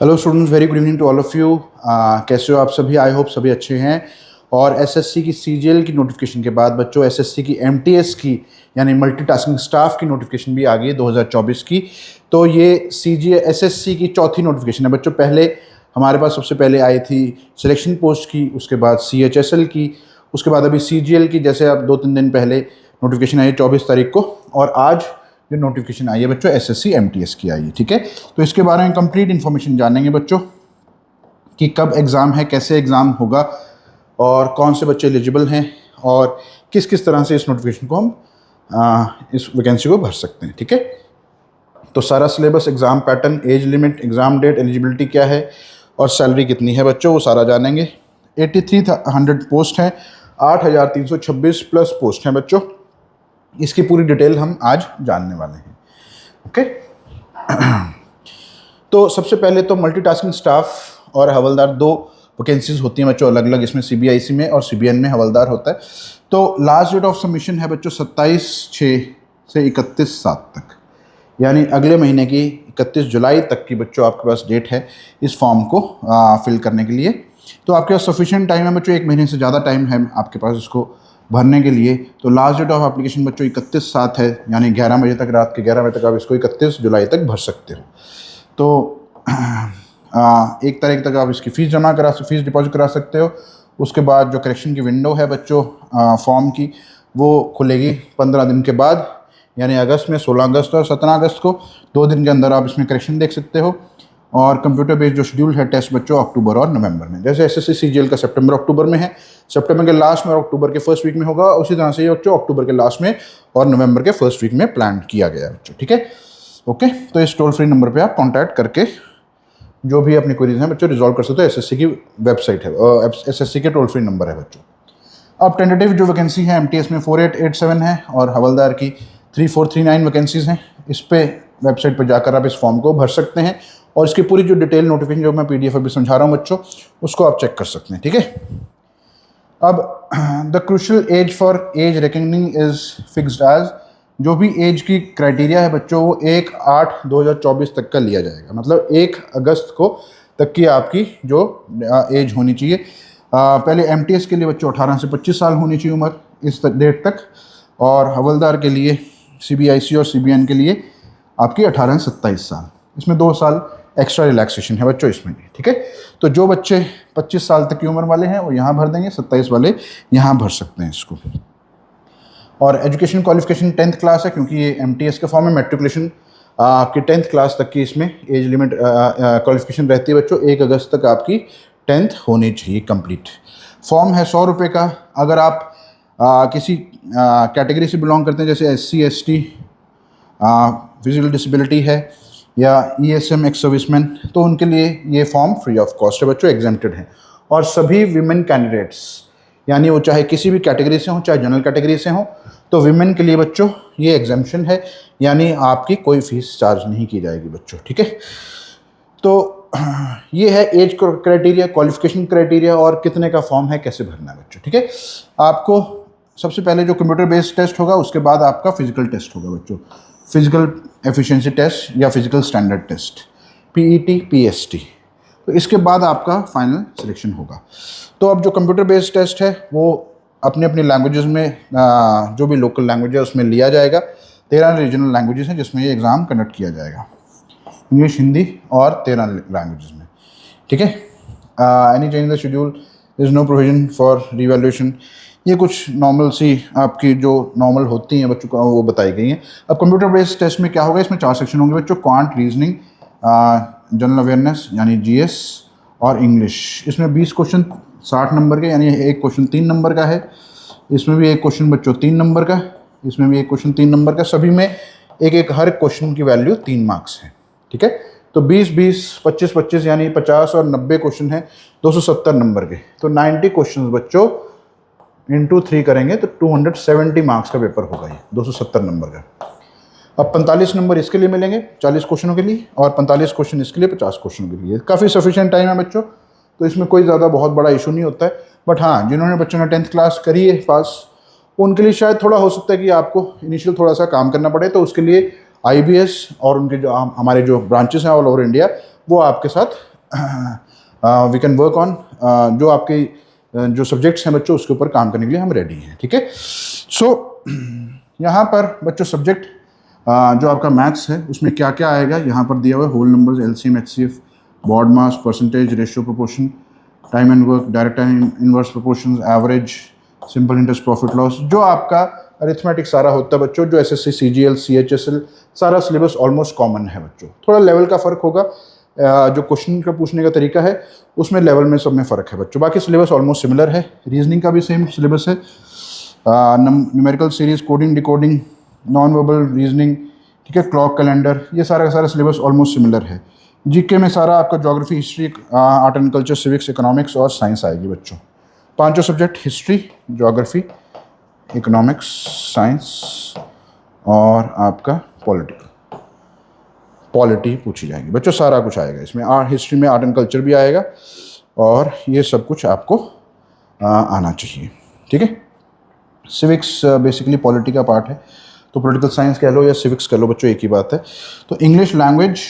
Hello students, very good evening to all of you. कैसे हो आप सभी? आई होप सभी अच्छे हैं। और एसएससी की सीजीएल की नोटिफिकेशन के बाद बच्चों एसएससी की एमटीएस की यानी मल्टीटास्किंग स्टाफ की नोटिफिकेशन भी आ गई है 2024 की। तो ये एसएससी की चौथी नोटिफिकेशन है बच्चों। पहले हमारे पास सबसे पहले आई थी सिलेक्शन पोस्ट की, उसके बाद सीएचएसएल की, उसके बाद अभी सीजीएल की, जैसे अब 2-3 दिन पहले नोटिफिकेशन आई है 24 तारीख को। और आज जो नोटिफिकेशन आई है बच्चों एसएससी एमटीएस की आई है। ठीक है, तो इसके बारे में कंप्लीट इन्फॉर्मेशन जानेंगे बच्चों कि कब एग्ज़ाम है, कैसे एग्ज़ाम होगा और कौन से बच्चे एलिजिबल हैं और किस किस तरह से इस नोटिफिकेशन को हम इस वैकेंसी को भर सकते हैं। ठीक है, तो सारा syllabus, exam pattern, age limit, exam date, eligibility क्या है और सैलरी कितनी है बच्चों, वो सारा जानेंगे। 8300 पोस्ट हैं, 8326 प्लस पोस्ट हैं बच्चों। इसकी पूरी डिटेल हम आज जानने वाले हैं। ओके तो सबसे पहले तो मल्टीटास्किंग स्टाफ और हवलदार दो वैकेंसीज होती हैं बच्चों अलग अलग। इसमें सीबीआईसी में और सीबीएन में हवलदार होता है। तो लास्ट डेट ऑफ सबमिशन है बच्चों 27/6 से 31/7 तक, यानी अगले महीने की 31 जुलाई तक की बच्चों आपके पास डेट है इस फॉर्म को फिल करने के लिए। तो आपके पास सफिशिएंट टाइम है बच्चों, 1 महीने से ज़्यादा टाइम है आपके पास इसको भरने के लिए। तो लास्ट डेट ऑफ एप्लीकेशन बच्चों 31/7 है, यानी 11 बजे तक, रात के 11 बजे तक आप इसको 31 जुलाई तक भर सकते हो। तो 1 तारीख तक आप इसकी फ़ीस फीस डिपॉजिट करा सकते हो। उसके बाद जो करेक्शन की विंडो है बच्चों फॉर्म की, वो खुलेगी 15 दिन के बाद, यानी अगस्त में 16 अगस्त और 17 अगस्त को 2 दिन के अंदर आप इसमें करेक्शन देख सकते हो। और कंप्यूटर बेस्ड जो शेड्यूल है टेस्ट बच्चों अक्टूबर और नवंबर में, जैसे एसएससी सीजीएल का सितंबर अक्टूबर में है, सितंबर के लास्ट में और अक्टूबर के फर्स्ट वीक में होगा। उसी तरह से ये बच्चों अक्टूबर के लास्ट में और नवंबर के फर्स्ट वीक में प्लान किया गया है बच्चों। ठीक है, ओके। तो इस टोल फ्री नंबर पे आप कांटेक्ट करके जो भी अपनी क्वेरीज हैं बच्चों रिजॉल्व कर सकते हो। एसएससी की वेबसाइट है, एसएससी के टोल फ्री नंबर है बच्चों। अब टेंटेटिव जो वैकेंसी है एमटीएस में 4887 है और हवलदार की 3439 वैकेंसीज हैं। इस पे वेबसाइट पर जाकर आप इस फॉर्म को भर सकते हैं और इसकी पूरी जो डिटेल नोटिफिकेशन जो मैं पीडीएफ अभी समझा रहा हूँ बच्चों, उसको आप चेक कर सकते हैं। ठीक है, अब the crucial age for age reckoning is fixed age, जो भी एज की क्राइटेरिया है बच्चों वो 1/8/2024 तक का लिया जाएगा। मतलब 1 अगस्त को तक की आपकी जो एज होनी चाहिए। पहले एमटीएस के लिए बच्चों 18 से 25 साल होनी चाहिए उम्र इस डेट तक, और हवलदार के लिए सीबीआईसी और सीबीएन के लिए आपकी 18 से 27 साल। इसमें 2 साल एक्स्ट्रा रिलैक्सेशन है बच्चों इसमें भी। ठीक है, तो जो बच्चे 25 साल तक की उम्र वाले हैं वो यहाँ भर देंगे, 27 वाले यहाँ भर सकते हैं इसको। और एजुकेशन क्वालिफिकेशन 10th क्लास है, क्योंकि ये एमटीएस के फॉर्म में मेट्रिकुलेशन आपकी 10th क्लास तक की इसमें एज लिमिट क्वालिफिकेशन रहती है बच्चों। 1 अगस्त तक आपकी 10th होनी चाहिए कंप्लीट। फॉर्म है 100 रुपये का। अगर आप किसी कैटेगरी से बिलोंग करते हैं, जैसे SC ST, फिजिकल डिसेबिलिटी है या ESM एक्स सर्विसमैन, तो उनके लिए ये फॉर्म फ्री ऑफ कॉस्ट है बच्चों, एग्जेम्प्टेड है। और सभी विमेन कैंडिडेट्स, यानी वो चाहे किसी भी कैटेगरी से हों, चाहे जनरल कैटेगरी से हों, तो विमेन के लिए बच्चों ये एग्जेम्पशन है, यानी आपकी कोई फीस चार्ज नहीं की जाएगी बच्चों। ठीक है, तो ये है एज क्राइटेरिया, क्वालिफिकेशन क्राइटेरिया और कितने का फॉर्म है, कैसे भरना है बच्चों। ठीक है, आपको सबसे पहले जो कंप्यूटर बेस्ड टेस्ट होगा, उसके बाद आपका फिजिकल टेस्ट होगा बच्चों, फिजिकल एफिशिएंसी टेस्ट या physical standard test, PET PST। तो इसके बाद आपका फाइनल सिलेक्शन होगा। तो अब जो कंप्यूटर बेस्ड टेस्ट है वो अपने अपनी लैंग्वेजेस में जो भी लोकल लैंग्वेज है उसमें लिया जाएगा। 13 रीजनल लैंग्वेजेस हैं जिसमें ये एग्ज़ाम कंडक्ट किया जाएगा, इंग्लिश, हिंदी और 13 लैंग्वेजेस में। ठीक है, any change the schedule, is no provision for revaluation. ये कुछ नॉर्मल सी आपकी जो नॉर्मल होती हैं बच्चों को वो बताई गई हैं। अब कंप्यूटर बेस्ड टेस्ट में क्या होगा, इसमें 4 सेक्शन होंगे बच्चों, क्वांट, रीजनिंग, जनरल अवेयरनेस यानी GS और इंग्लिश। इसमें 20 क्वेश्चन 60 नंबर के, यानी एक क्वेश्चन 3 नंबर का है। इसमें भी एक क्वेश्चन बच्चों 3 नंबर का, इसमें भी एक क्वेश्चन 3 नंबर का। सभी में एक हर क्वेश्चन की वैल्यू 3 मार्क्स है। ठीक है, तो 20-20, 25-25 यानी 50 और 90 क्वेश्चन हैं 270 नंबर के। तो 90 क्वेश्चन बच्चों इंटू 3 करेंगे तो 270 मार्क्स का पेपर होगा ये, 270 नंबर का। अब 45 नंबर इसके लिए मिलेंगे 40 क्वेश्चनों के लिए, और 45 क्वेश्चन इसके लिए 50 क्वेश्चनों के लिए। काफ़ी सफिशिएंट टाइम है बच्चों, तो इसमें कोई ज़्यादा बहुत बड़ा इशू नहीं होता है। बट हाँ, जिन्होंने बच्चों ने 10th क्लास करी है पास, उनके लिए शायद थोड़ा हो सकता है कि आपको इनिशियल थोड़ा सा काम करना पड़े। तो उसके लिए IBS और उनके जो हमारे जो ब्रांचेस हैं ऑल ओवर इंडिया, वो आपके साथ वी कैन वर्क ऑन, जो आपके जो सब्जेक्ट्स हैं बच्चों उसके ऊपर काम करने के लिए हम रेडी हैं, ठीक है। सो यहाँ पर बच्चों सब्जेक्ट जो आपका मैथ्स है उसमें क्या क्या आएगा यहाँ पर दिया हुआ है, whole numbers, LCM, HCF, BODMAS, percentage, ratio, proportion, time and work, direct time inverse proportions, average, simple interest, profit loss, जो आपका अरिथमेटिक सारा होता है बच्चों, जो एसएससी, सीजीएल, सीएचएसएल सारा सिलेबस ऑलमोस्ट कॉमन है बच्चों। थोड़ा लेवल का फ़र्क होगा, जो क्वेश्चन का पूछने का तरीका है उसमें लेवल में सब में फ़र्क है बच्चों, बाकी सिलेबस ऑलमोस्ट सिमिलर है। रीजनिंग का भी सेम सिलेबस है, numerical series, coding, decoding, non verbal reasoning, ठीक है, क्लॉक कैलेंडर, ये सारा का सारा सिलेबस ऑलमोस्ट सिमिलर है। जीके में सारा आपका geography, history, art and culture, civics, economics और साइंस आएगी बच्चों। पांचों subject, history, geography, economics, science और आपका पॉलिटी पूछी जाएगी बच्चों, सारा कुछ आएगा इसमें। हिस्ट्री में आर्ट एंड कल्चर भी आएगा और ये सब कुछ आपको आना चाहिए, ठीक है। सिविक्स बेसिकली पॉलिटी का पार्ट है, तो पॉलिटिकल साइंस कह लो या सिविक्स कह लो बच्चों, एक ही बात है। तो इंग्लिश लैंग्वेज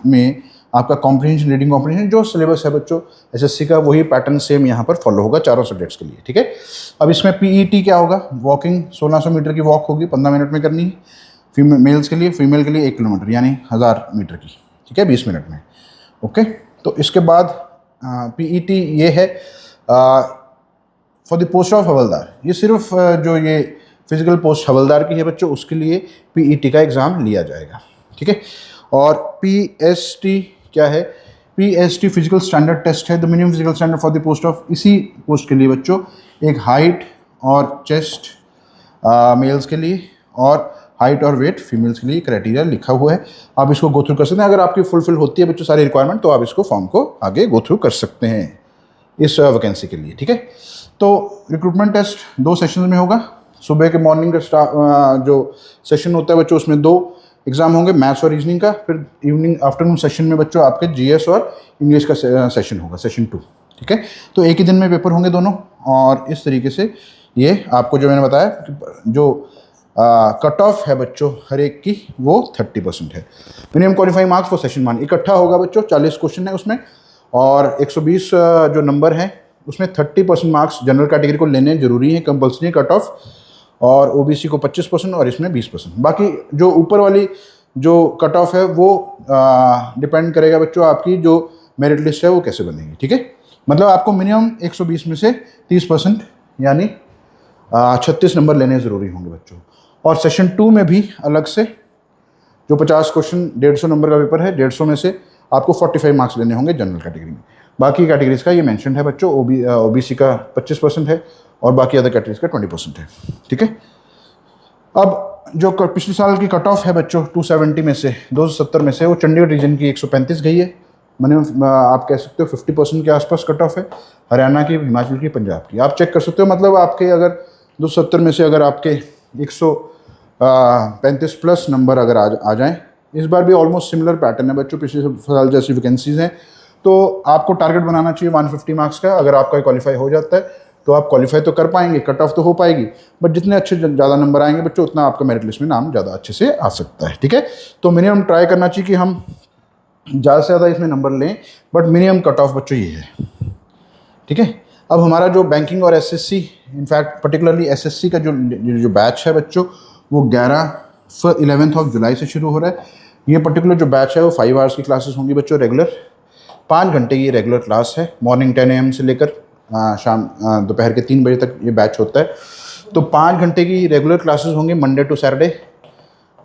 में आपका कॉम्प्रिहेंशन, रीडिंग कॉम्प्रिहेंशन, जो सिलेबस है बच्चों एसएससी का वही पैटर्न सेम यहाँ पर फॉलो होगा चारों सब्जेक्ट्स के लिए, ठीक है। अब इसमें पीईटी क्या होगा, वॉकिंग 1600 मीटर की वॉक होगी, 15 मिनट में करनी है, मेल्स के लिए, फीमेल के लिए 1 किलोमीटर यानी 1000 मीटर की, ठीक है, 20 मिनट में, ओके। तो इसके बाद पीईटी ये है फॉर द पोस्ट ऑफ हवलदार, ये सिर्फ जो ये फिजिकल पोस्ट हवलदार की है बच्चों उसके लिए पीईटी का एग्ज़ाम लिया जाएगा, ठीक है। और पीएसटी क्या है, पीएसटी फिजिकल स्टैंडर्ड टेस्ट है, the minimum physical standard for the post of, इसी पोस्ट के लिए बच्चों एक हाइट और चेस्ट मेल्स के लिए और हाइट और वेट फीमेल्स के लिए क्राइटेरिया लिखा हुआ है, आप इसको गो थ्रू कर सकते हैं। अगर आपकी फुलफिल होती है बच्चों सारी रिक्वायरमेंट तो आप इसको फॉर्म को आगे गो थ्रू कर सकते हैं इस वैकेंसी के लिए, ठीक है। तो रिक्रूटमेंट टेस्ट 2 सेशन में होगा, सुबह के मॉर्निंग का जो सेशन होता है बच्चों उसमें 2 एग्जाम होंगे, मैथ्स और रीजनिंग का, फिर इवनिंग आफ्टरनून सेशन में बच्चों आपके जीएस और इंग्लिश का सेशन होगा, सेशन 2, ठीक है। तो एक ही दिन में पेपर होंगे दोनों, और इस तरीके से ये आपको जो मैंने बताया जो कट ऑफ है बच्चों हर एक की वो 30% है। Minimum qualifying marks for session 1 इकट्ठा होगा बच्चों, 40 क्वेश्चन है उसमें और 120 जो नंबर है उसमें 30% मार्क्स जनरल कैटेगरी को लेने जरूरी है, कंपल्सरी कट ऑफ, और ओबीसी को 25% और इसमें 20%। बाकी जो ऊपर वाली जो कट ऑफ है वो डिपेंड करेगा बच्चों आपकी जो मेरिट लिस्ट है वो कैसे बनेगी, ठीक है। मतलब आपको मिनिमम 120 में से 30% यानी 36 नंबर लेने ज़रूरी होंगे बच्चों। और सेशन 2 में भी अलग से जो 50 क्वेश्चन 150 नंबर का पेपर है, 150 में से आपको 45 मार्क्स लेने होंगे जनरल कैटेगरी में। बाकी कैटेगरीज का ये मेंशन है बच्चों, ओबीसी का 25% है और बाकी अदर कैटेगरीज का 20% है, ठीक है। अब जो पिछले साल की कट ऑफ है बच्चों 270 में से 270 में से वो चंडीगढ़ रीजन की 135 गई है, मैंने आप कह सकते हो 50% के आसपास कट ऑफ है। हरियाणा की, हिमाचल की, पंजाब की आप चेक कर सकते हो। मतलब आपके अगर 270 में से अगर आपके 135 प्लस नंबर अगर आ जाएं, इस बार भी ऑलमोस्ट सिमिलर पैटर्न है बच्चों, पिछले साल जैसी वैकेंसीज हैं, तो आपको टारगेट बनाना चाहिए 150 मार्क्स का। अगर आपका क्वालिफाई हो जाता है तो आप क्वालिफाई तो कर पाएंगे, कट ऑफ तो हो पाएगी, बट जितने अच्छे ज़्यादा नंबर आएंगे बच्चों उतना आपका मेरिट लिस्ट में नाम ज़्यादा अच्छे से आ सकता है, ठीक है। तो मिनिमम ट्राई करना चाहिए कि हम ज़्यादा से ज़्यादा इसमें नंबर लें, बट मिनिमम कट ऑफ बच्चों ये है, ठीक है। अब हमारा जो बैंकिंग और एसएससी, इनफैक्ट पर्टिकुलरली एसएससी का जो बैच है बच्चों वो 11 जुलाई से शुरू हो रहा है। ये पर्टिकुलर जो बैच है वो 5 आवर्स की क्लासेस होंगी बच्चों, रेगुलर 5 घंटे की रेगुलर क्लास है। मॉर्निंग 10 AM से लेकर शाम दोपहर के 3 बजे तक ये बैच होता है। तो 5 घंटे की रेगुलर क्लासेस होंगे मंडे टू सैटरडे।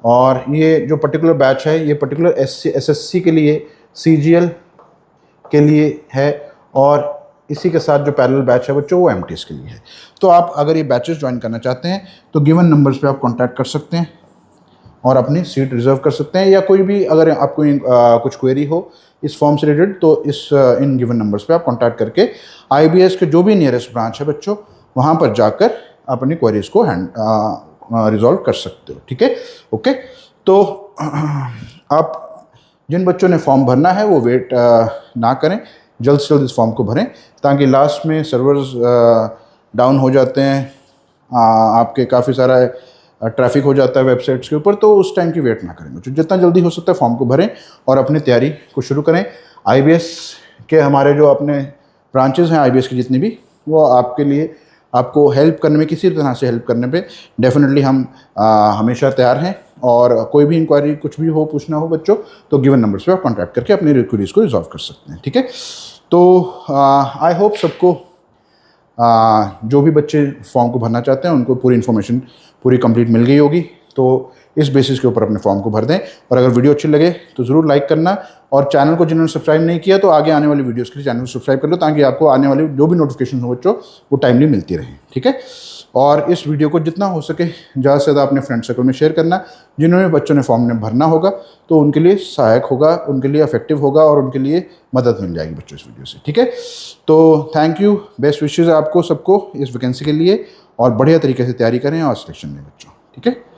और ये जो पर्टिकुलर बैच है ये पर्टिकुलर एसएससी के लिए, सीजीएल के लिए है, और इसी के साथ जो पैरेलल बैच है बच्चों वो एमटीएस के लिए है। तो आप अगर ये बैचेस ज्वाइन करना चाहते हैं तो गिवन नंबर्स पे आप कांटेक्ट कर सकते हैं और अपनी सीट रिजर्व कर सकते हैं, या कोई भी अगर आपको कुछ क्वेरी हो इस फॉर्म से रिलेटेड तो इन गिवन नंबर्स पे आप कांटेक्ट करके आईबीएस के जो भी नियरेस्ट ब्रांच है बच्चों वहाँ पर जाकर अपनी क्वेरीज को रिजॉल्व कर सकते हो, ठीक है, ओके। तो आप जिन बच्चों ने फॉर्म भरना है वो वेट ना करें, जल्द से जल्द इस फॉर्म को भरें, ताकि लास्ट में सर्वर्स डाउन हो जाते हैं, आपके काफ़ी सारा ट्रैफिक हो जाता है वेबसाइट्स के ऊपर, तो उस टाइम की वेट ना करें बच्चों। जितना जल्दी हो सकता है फॉर्म को भरें और अपनी तैयारी को शुरू करें। IBS के हमारे जो अपने ब्रांचेस हैं IBS की जितनी भी, वो आपके लिए आपको हेल्प करने में, किसी तरह से हेल्प करने पे डेफिनेटली हम हमेशा तैयार हैं। और कोई भी इंक्वायरी कुछ भी हो, पूछना हो बच्चों, तो गिवन नंबर्स पे आप कॉन्टैक्ट करके अपनी रिक्वेरीज को रिजॉल्व कर सकते हैं, ठीक है। तो आई होप सबको जो भी बच्चे फॉर्म को भरना चाहते हैं उनको पूरी इन्फॉर्मेशन पूरी कंप्लीट मिल गई होगी। तो इस बेसिस के ऊपर अपने फॉर्म को भर दें। और अगर वीडियो अच्छी लगे तो ज़रूर लाइक करना, और चैनल को जिन्होंने सब्सक्राइब नहीं किया तो आगे आने वाली वीडियोस के लिए चैनल को सब्सक्राइब कर लो, ताकि आपको आने वाली जो भी नोटिफिकेशन हो बच्चों वो टाइमली मिलती रहे, ठीक है। और इस वीडियो को जितना हो सके ज़्यादा से ज़्यादा अपने फ्रेंड सर्कल में शेयर करना। जिन्होंने बच्चों ने फॉर्म में भरना होगा तो उनके लिए सहायक होगा, उनके लिए इफेक्टिव होगा और उनके लिए मदद मिल जाएगी बच्चों इस वीडियो से, ठीक है। तो थैंक यू, बेस्ट विशेज़ आपको सबको इस वैकेंसी के लिए, और बढ़िया तरीके से तैयारी करें और सिलेक्शन लें बच्चों, ठीक है।